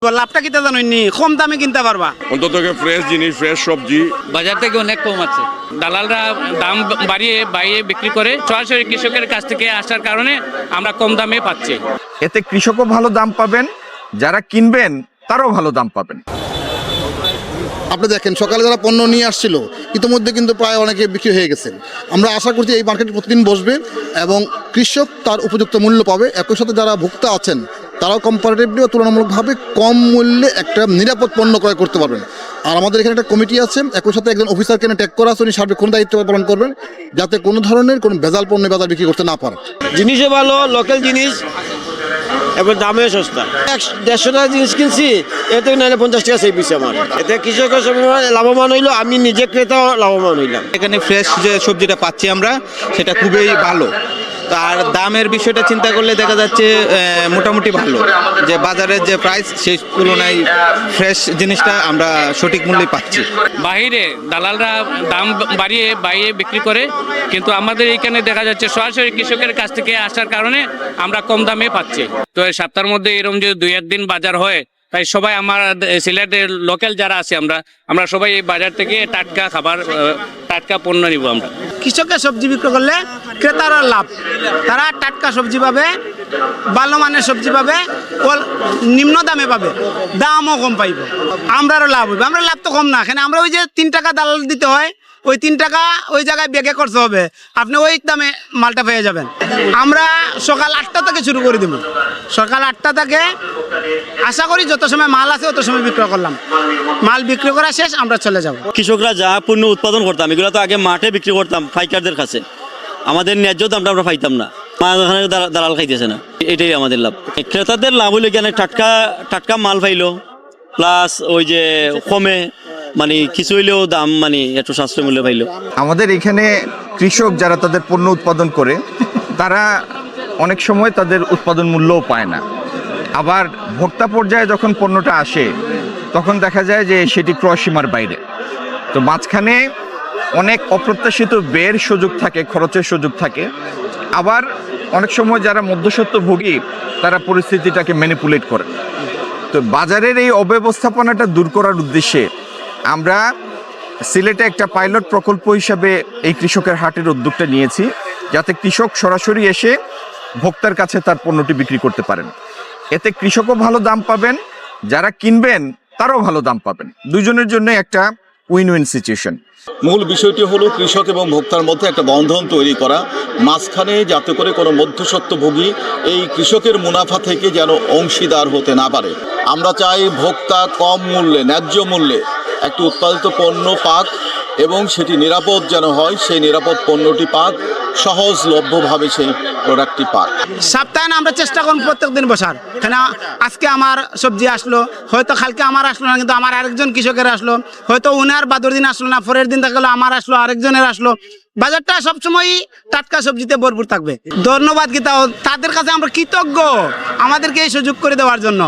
লাভটা কিতা জানোনি, কম দামে কিনতে পারবা। অন্তত ফ্রেশ জিনিস, ফ্রেশ সবজি বাজার থেকে অনেক কম আছে। দালালরা দাম বাড়িয়ে বিক্রি করে, সরাসরি কৃষকের কাছ থেকে আসার কারণে আমরা কম দামে পাচ্ছি। এতে কৃষকও ভালো দাম পাবেন, যারা কিনবেন তারাও ভালো দাম পাবেন। আপনি দেখেন সকালে যারা পণ্য নিয়ে আসছিল ইতিমধ্যে কিন্তু প্রায় অনেকে বিক্রি হয়ে গেছেন। আমরা আশা করছি এই মার্কেট প্রতিদিন বসবে এবং কৃষক তার উপযুক্ত মূল্য পাবে। একই সাথে যারা ভোক্তা আছেন তারাও কম্পারেটিভলি বা তুলনামূলকভাবে কম মূল্যে একটা নিরাপদ পণ্য ক্রয় করতে পারবেন। আর আমাদের এখানে একটা কমিটি আছে, একই সাথে একজন অফিসারকে ট্যাগ করা আছে, উনি সার্বিক কোন দায়িত্ব পালন করবেন যাতে কোনো ধরনের কোনো ভেজাল পণ্য বাজার বিক্রি করতে না পারে। জিনিসও ভালো, লোকাল জিনিস, এবার দামে সস্তা। 150 টাকা জিনিস কিনছি, এতে নাহলে 50 টাকা সেই পিছিয়ে আমার। এতে কৃষকের লাভবান হইলো, আমি নিজে ক্রেতাও লাভবান হইলাম। এখানে ফ্রেশ যে সবজিটা পাচ্ছি আমরা, সেটা খুবই ভালো। আর দামের বিষয়টা চিন্তা করলে দেখা যাচ্ছে মোটামুটি ভালো, যে বাজারের যে প্রাইস সেই তুলনায় ফ্রেশ জিনিসটা আমরা সঠিক মূল্যে পাচ্ছি। বাহিরে দালালরা দাম বাড়িয়ে বিক্রি করে, কিন্তু আমাদের এখানে দেখা যাচ্ছে সরাসরি কৃষকের কাছ থেকে আসার কারণে আমরা কম দামে পাচ্ছি। তো এই সপ্তাহের মধ্যে এরকম যে 2-1 দিন বাজার হয়, তাই সবাই আমার সিলেটের লোকাল যারা আছে আমরা সবাই এই বাজার থেকে টাটকা খাবার, টাটকা পণ্য নিব। আমরা কৃষকের সবজি বিক্রি করলে ক্রেতারা লাভ, তারা টাটকা সবজি পাবে, ভালো মানের সবজি পাবে, নিম্ন দামে পাবে, দামও কম পাইব, আমরারও লাভ হইবে। আমরা লাভ তো কম না, এখানে আমরা ওই যে 3 টাকা দালাল দিতে হয়, ওই 3 টাকা ওই জায়গায় বেগে করতে হবে, আপনি ওই দামে মালটা পেয়ে যাবেন। আমরা সকাল 8টা থেকে শুরু করে দেব, সকাল 8টা থেকে আশা করি যত সময় মাল আছে তত সময় বিক্রি করলাম, মাল বিক্রি করা শেষ আমরা চলে যাব। কৃষকরা যা পণ্য উৎপাদন করতাম এগুলো তো আগে মাঠে বিক্রি করতাম পাইকারদের কাছে, আমাদের ন্যায্য দামটা আমরা পাইতাম না, দালাল খাইতেছে না, এটাই আমাদের লাভ। ক্রেতাদের লাভ হইলে কেন টাটকা মাল পাইলো, প্লাস ওই যে কমে মানে কিছু হইলেও দাম মানে একটু সাশ্রয় মূল্য পাইলো। আমাদের এখানে কৃষক যারা তাদের পণ্য উৎপাদন করে, তারা অনেক সময় তাদের উৎপাদন মূল্যও পায় না। আবার ভোক্তা পর্যায়ে যখন পণ্যটা আসে তখন দেখা যায় যে সেটি ক্রয় সীমার বাইরে। তো মাঝখানে অনেক অপ্রত্যাশিত ব্যয়ের সুযোগ থাকে, খরচের সুযোগ থাকে। আবার অনেক সময় যারা মধ্যস্বত্বভোগী তারা পরিস্থিতিটাকে ম্যানিপুলেট করে। তো বাজারের এই অব্যবস্থাপনাটা দূর করার উদ্দেশ্যে আমরা সিলেটে একটা পাইলট প্রকল্প হিসাবে এই কৃষকের হাটের উদ্যোগটা নিয়েছি, যাতে কৃষক সরাসরি এসে ভোক্তার কাছে তার পণ্যটি বিক্রি করতে পারেন। এতে কৃষকও ভালো দাম পাবেন, যারা কিনবেন তারাও ভালো দাম পাবেন। দুজনের জন্য একটা উইন উইন সিচুয়েশন। মূল বিষয়টি হলো কৃষক এবং ভোক্তার মধ্যে একটা বন্ধন তৈরি করা, মাঝখানে যাতে করে কোনো মধ্যস্বত্বভোগী এই কৃষকের মুনাফা থেকে যেন অংশীদার হতে না পারে। আমরা চাই ভোক্তা কম মূল্যে, ন্যায্য মূল্যে একটি উৎপাদিত পণ্য পাক এবং সেটি নিরাপদ যেন হয়, সেই নিরাপদ পণ্যটি পাক, সহজলভ্যভাবে সেই প্রোডাক্টটি পাক। সপ্তাহে আমরা চেষ্টা করুন প্রত্যেক দিন বসার। এখানে আজকে আমার সবজি আসলো, হয়তো কালকে আমার আসলো না, কিন্তু আমার আরেকজন কৃষকের আসলো, হয়তো উনার বাদর দিন আসলো না, পরের দিন থাকলে আমার আসলো, আরেকজনের আসলো। বাজারটা সবসময় টাটকা সবজিতে ভরপুর থাকবে। ধন্যবাদ গীতা, তাদের কাছে আমরা কৃতজ্ঞ আমাদেরকে এই সুযোগ করে দেওয়ার জন্য।